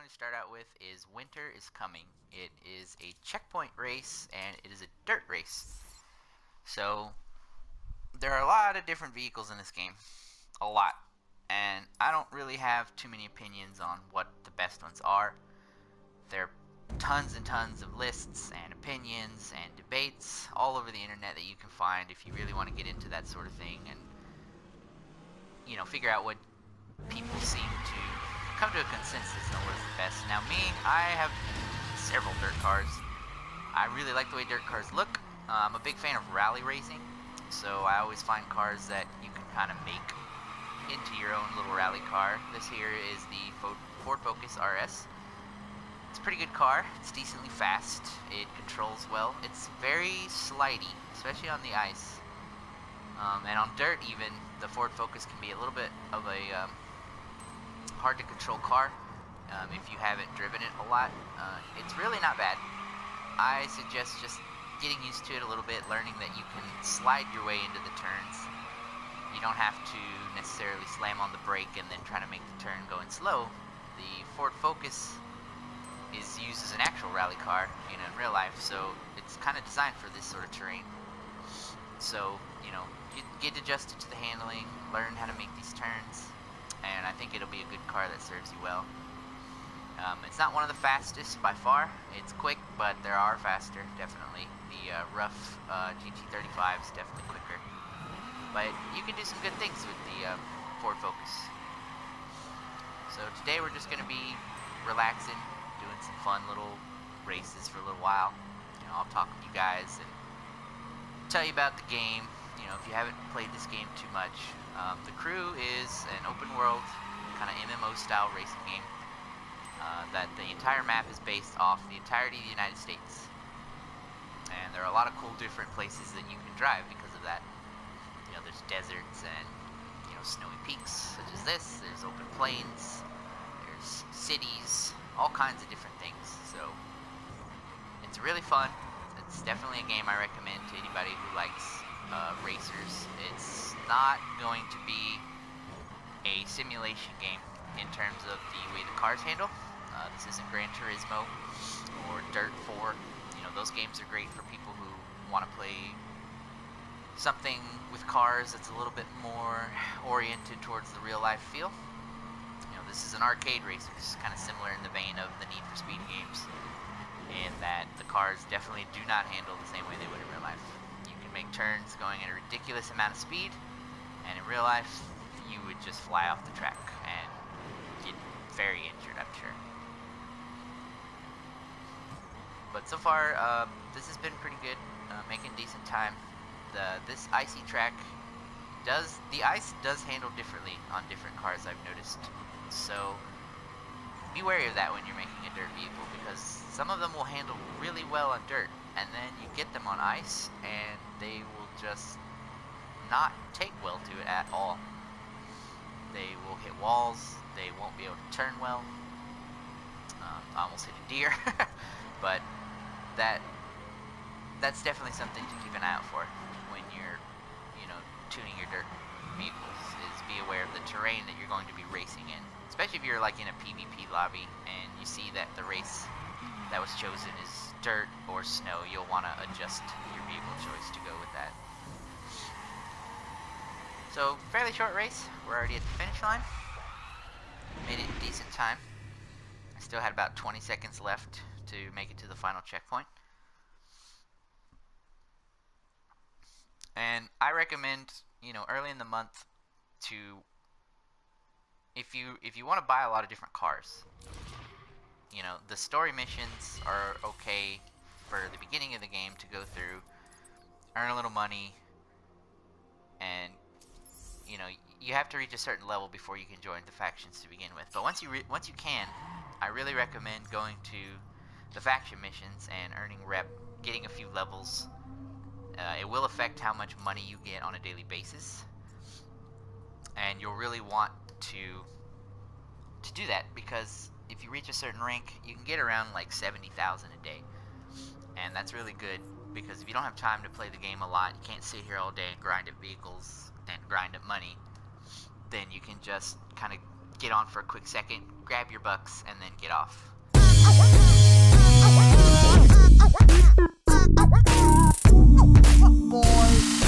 to start out with is Winter is Coming. It is a checkpoint race and it is a dirt race. So there are a lot of different vehicles in this game. A lot. And I don't really have too many opinions on what the best ones are. There are tons and tons of lists and opinions and debates all over the internet that you can find if you really want to get into that sort of thing and figure out what people seem to come to a consensus on what is the best. Now me, I have several dirt cars. I really like the way dirt cars look. I'm a big fan of rally racing, so I always find cars that you can kind of make into your own little rally car. This here is the Ford Focus RS. It's a pretty good car. It's decently fast. It controls well. It's very slidey, especially on the ice. And on dirt even, the Ford Focus can be a little bit of a hard to control car if you haven't driven it a lot. It's really not bad. I suggest just getting used to it a little bit, learning that you can slide your way into the turns. You don't have to necessarily slam on the brake and then try to make the turn going slow. The Ford Focus is used as an actual rally car, in real life, so it's kind of designed for this sort of terrain. So, you get adjusted to the handling, learn how to make these turns, and I think it'll be a good car that serves you well. It's not one of the fastest by far. It's quick, but there are faster, definitely. The rough GT35 is definitely quicker. But you can do some good things with the Ford Focus. So today we're just going to be relaxing, doing some fun little races for a little while. I'll talk with you guys and tell you about the game. If you haven't played this game too much, The Crew is an open world, kind of MMO style racing game that the entire map is based off the entirety of the United States. And there are a lot of cool different places that you can drive because of that. There's deserts and, snowy peaks such as this. There's open plains. There's cities. All kinds of different things. So it's really fun. It's definitely a game I recommend to anybody who likes racers. It's not going to be a simulation game in terms of the way the cars handle. This isn't Gran Turismo or Dirt 4. Those games are great for people who want to play something with cars that's a little bit more oriented towards the real life feel. This is an arcade racer. It's kind of similar in the vein of the Need for Speed games, in that the cars definitely do not handle the same way they would in real life. You can make turns going at a ridiculous amount of speed, and in real life you would just fly off the track and get very injured, I'm sure. But so far, this has been pretty good, making decent time. This icy track the ice does handle differently on different cars, I've noticed. So be wary of that when you're making a dirt vehicle, because some of them will handle really well on dirt, and then you get them on ice and they will just not take well to it at all. They will hit walls, they won't be able to turn well. I almost hit a deer. But that's definitely something to keep an eye out for when you're tuning your dirt vehicles, is be aware of the terrain that you're going to be racing in. Especially if you're like in a PvP lobby and you see that the race that was chosen is dirt or snow, you'll want to adjust your vehicle choice to go with that. So, fairly short race. We're already at the finish line. Made it in decent time. I still had about 20 seconds left to make it to the final checkpoint. And I recommend, early in the month to, if you want to buy a lot of different cars, the story missions are okay for the beginning of the game to go through, earn a little money, and you have to reach a certain level before you can join the factions to begin with. But once you can, I really recommend going to the faction missions and earning rep, getting a few levels. It will affect how much money you get on a daily basis, and you'll really want to do that, because if you reach a certain rank, you can get around like 70,000 a day, and that's really good, because if you don't have time to play the game a lot, you can't sit here all day and grind at vehicles and grind at money, then you can just kind of get on for a quick second, grab your bucks, and then get off. Boy.